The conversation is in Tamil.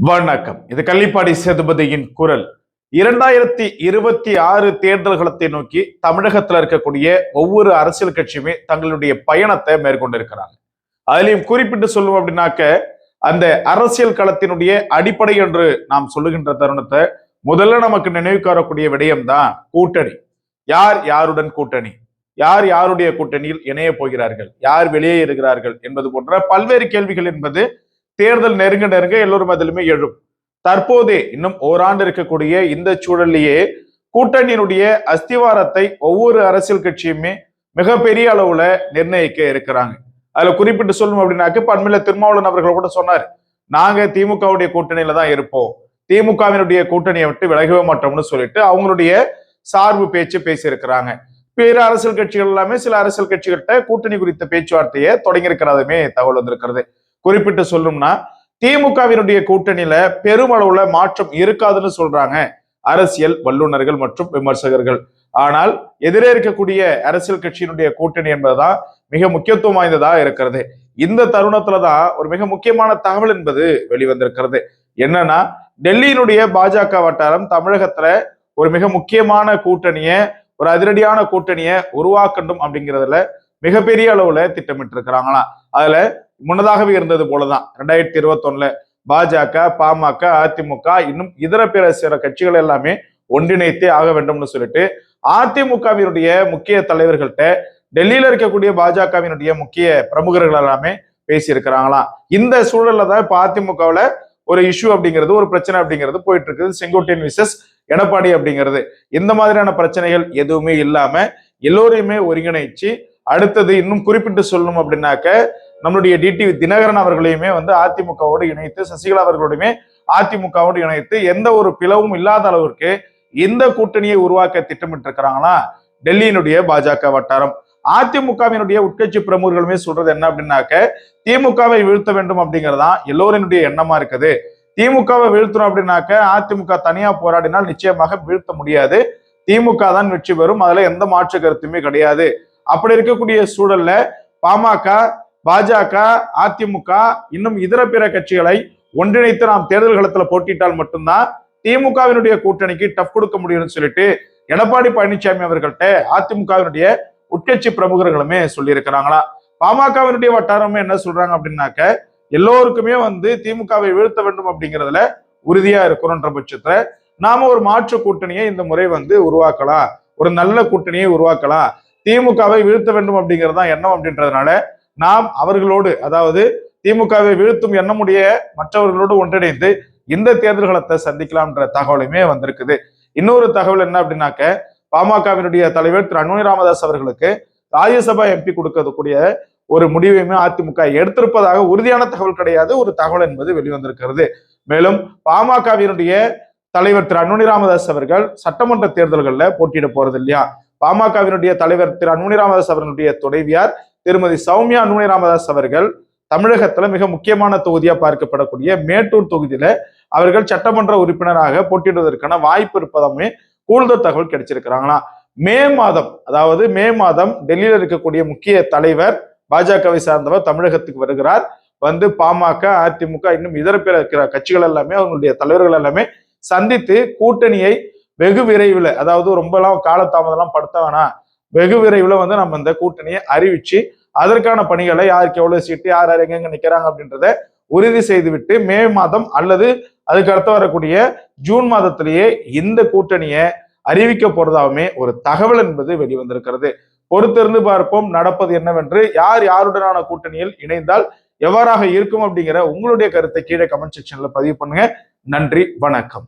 வணக்கம். இது கள்ளிப்பாடி சேதுபதியின் குரல். 2026 தேர்தல் களத்தை நோக்கி தமிழகத்தில் இருக்கக்கூடிய ஒவ்வொரு அரசியல் கட்சியுமே தங்களுடைய பயணத்தை மேற்கொண்டிருக்கிறாங்க. அதிலையும் குறிப்பிட்டு சொல்லுவோம் அப்படின்னாக்க, அந்த அரசியல் களத்தினுடைய அடிப்படை என்று நாம் சொல்லுகின்ற தருணத்தை முதல்ல நமக்கு நினைவுக்கு வரக்கூடிய விடயம்தான் கூட்டணி. யார் யாருடன் கூட்டணி, யார் யாருடைய கூட்டணியில் இணைய போகிறார்கள், யார் வெளியே இருக்கிறார்கள் என்பது போன்ற பல்வேறு கேள்விகள் என்பது தேர்தல் நெருங்க நெருங்க எல்லோரும் அதிலுமே எழும். தற்போதே இன்னும் ஓராண்டு இருக்கக்கூடிய இந்த சூழலிலேயே கூட்டணியினுடைய அஸ்திவாரத்தை ஒவ்வொரு அரசியல் கட்சியுமே மிகப்பெரிய அளவுல நிர்ணயிக்க இருக்கிறாங்க. அதுல குறிப்பிட்டு சொல்லணும் அப்படின்னாக்க, பன்மையில திருமாவளவன் அவர்கள் கூட சொன்னார், நாங்க திமுகவுடைய கூட்டணியில தான் இருப்போம், திமுகவினுடைய கூட்டணியை விட்டு விலகவே மாட்டோம்னு சொல்லிட்டு அவங்களுடைய சார்பு பேச்சு பேசியிருக்கிறாங்க. பிற அரசியல் கட்சிகள் எல்லாமே சில அரசியல் கட்சிகள்கிட்ட கூட்டணி குறித்த பேச்சுவார்த்தையை தொடங்கி இருக்கிறதுமே தகவல் வந்திருக்கிறது. குறிப்பிட்டு சொல்லணும்னா, திமுகவினுடைய கூட்டணியில பெருமளவுல மாற்றம் இருக்காதுன்னு சொல்றாங்க அரசியல் வல்லுநர்கள் மற்றும் விமர்சகர்கள். ஆனால் எதிரே இருக்கக்கூடிய அரசியல் கட்சியினுடைய கூட்டணி என்பதுதான் மிக முக்கியத்துவம் வாய்ந்ததா இருக்கிறது. இந்த தருணத்துலதான் ஒரு மிக முக்கியமான தகவல் என்பது வெளிவந்திருக்கிறது. என்னன்னா, டெல்லியினுடைய பாஜக வட்டாரம் தமிழகத்துல ஒரு மிக முக்கியமான கூட்டணிய, ஒரு அதிரடியான கூட்டணியை உருவாக்கணும் அப்படிங்கிறதுல மிகப்பெரிய அளவுல திட்டமிட்டு இருக்கிறாங்களாம். அதுல முன்னதாகவே இருந்தது போலதான் 2021 பாஜக, பாமக, அதிமுக இன்னும் இதர பிற சில கட்சிகள் எல்லாமே ஒன்றிணைத்தே ஆக வேண்டும்னு சொல்லிட்டு அதிமுகவினுடைய முக்கிய தலைவர்கள்ட்ட டெல்லியில இருக்கக்கூடிய பாஜகவினுடைய முக்கிய பிரமுகர்கள் எல்லாமே பேசியிருக்கிறாங்களாம். இந்த சூழல்ல தான் இப்ப அதிமுகவுல ஒரு இஷ்யூ அப்படிங்கிறது, ஒரு பிரச்சனை அப்படிங்கிறது போயிட்டு இருக்குது. செங்கோட்டையன் விசஸ் எடப்பாடி அப்படிங்கிறது. இந்த மாதிரியான பிரச்சனைகள் எதுவுமே இல்லாம எல்லோரையுமே ஒருங்கிணைச்சு அடுத்தது இன்னும் குறிப்பிட்டு சொல்லணும் அப்படின்னாக்க, நம்மளுடைய டிடிவி தினகரன் அவர்களையுமே அதிமுகவோடு இணைத்து, சசிகலா அவர்களுடையுமே அதிமுகவோடு இணைத்து எந்த ஒரு பிளவும் இல்லாத அளவிற்கு இந்த கூட்டணியை உருவாக்க திட்டமிட்டு இருக்கிறாங்களா டெல்லியினுடைய பாஜக வட்டாரம். அதிமுகவினுடைய உட்கட்சி பிரமுகர்களுமே சொல்றது என்ன அப்படின்னாக்க, திமுகவை வீழ்த்த வேண்டும் அப்படிங்கறதான் எல்லோரினுடைய எண்ணமா இருக்குது. திமுகவை வீழ்த்தணும் அப்படின்னாக்க அதிமுக தனியா போராடினால் நிச்சயமாக வீழ்த்த முடியாது, திமுக தான் வெற்றி பெறும், அதுல எந்த மாற்று கருத்துமே கிடையாது. அப்படி இருக்கக்கூடிய சூழல்ல பாமக, பாஜக, அதிமுக இன்னும் இதர பிற கட்சிகளை ஒன்றிணைத்து நாம் தேர்தல் களத்துல போட்டிட்டால் மட்டும்தான் திமுகவினுடைய கூட்டணிக்கு டஃப் கொடுக்க முடியும்னு சொல்லிட்டு எடப்பாடி பழனிசாமி அவர்கள்ட்ட அதிமுகவினுடைய உட்கட்சி பிரமுகர்களுமே சொல்லி இருக்கிறாங்களா. பாமகவினுடைய வட்டாரமே என்ன சொல்றாங்க அப்படின்னாக்க, எல்லோருக்குமே திமுகவை வீழ்த்த வேண்டும் அப்படிங்கிறதுல உறுதியா இருக்கிறோன்ற பட்சத்துல நாம ஒரு மாற்று கூட்டணியை இந்த முறை உருவாக்கலாம், ஒரு நல்ல கூட்டணியை உருவாக்கலாம், திமுகவை வீழ்த்த வேண்டும் அப்படிங்கிறது தான் எண்ணம் அப்படின்றதுனால நாம் அவர்களோடு, அதாவது திமுகவை வீழ்த்தும் எண்ணமுடைய மற்றவர்களோடு ஒன்றிணைந்து இந்த தேர்தல் களத்தை சந்திக்கலாம்ன்ற தகவலுமே வந்திருக்குது. இன்னொரு தகவல் என்ன அப்படின்னாக்க, பாமகவினுடைய தலைவர் திரு அன்புமணி ராமதாஸ் அவர்களுக்கு ராஜ்யசபா எம்பி கொடுக்கக்கூடிய ஒரு முடிவையுமே அதிமுக எடுத்திருப்பதாக உறுதியான தகவல் கிடையாது, ஒரு தகவல் என்பது வெளிவந்திருக்கிறது. மேலும் பாமகவினுடைய தலைவர் திரு அன்புமணி ராமதாஸ் அவர்கள் சட்டமன்ற தேர்தல்களில் போட்டியிட போறது இல்லையா. பாமகவினுடைய தலைவர் திரு அன்புமணி ராமதாஸ் அவர்களுடைய துணைவியார் திருமதி சௌமியா அன்புமணி ராமதாஸ் அவர்கள் தமிழகத்துல மிக முக்கியமான தொகுதியா பார்க்கப்படக்கூடிய மேட்டூர் தொகுதியில அவர்கள் சட்டமன்ற உறுப்பினராக போட்டியிடுவதற்கான வாய்ப்பு இருப்பதாமே கூடுதல் தகவல் கிடைச்சிருக்கிறாங்களா. மே மாதம் டெல்லியில இருக்கக்கூடிய முக்கிய தலைவர் பாஜகவை சார்ந்தவர் தமிழகத்துக்கு வருகிறார். பாமக, அதிமுக இன்னும் இதர பிற கட்சிகள் எல்லாமே அவங்களுடைய தலைவர்கள் எல்லாமே சந்தித்து கூட்டணியை வெகு விரைவில், அதாவது ரொம்பலாம் காலதாமதம் படுத்த வேணாம், வெகு விரைவில் நம்ம இந்த கூட்டணியை அறிவிச்சு அதற்கான பணிகளை, யாருக்கு எவ்வளவு சீட்டு, யார் யார் எங்கெங்க நிக்கிறாங்க அப்படின்றத உறுதி செய்துவிட்டு மே மாதம் அல்லது அதுக்கு அடுத்து வரக்கூடிய ஜூன் மாதத்திலேயே இந்த கூட்டணியை அறிவிக்க போறதாகவே ஒரு தகவல் என்பது வெளிவந்திருக்கிறது. பொறுத்திருந்து பார்ப்போம் நடப்பது என்னவென்று. யார் யாருடனான கூட்டணியில் இணைந்தால் எவ்வாறாக இருக்கும் அப்படிங்கிற உங்களுடைய கருத்தை கீழே கமெண்ட் செக்ஷன்ல பதிவு பண்ணுங்க. நன்றி, வணக்கம்.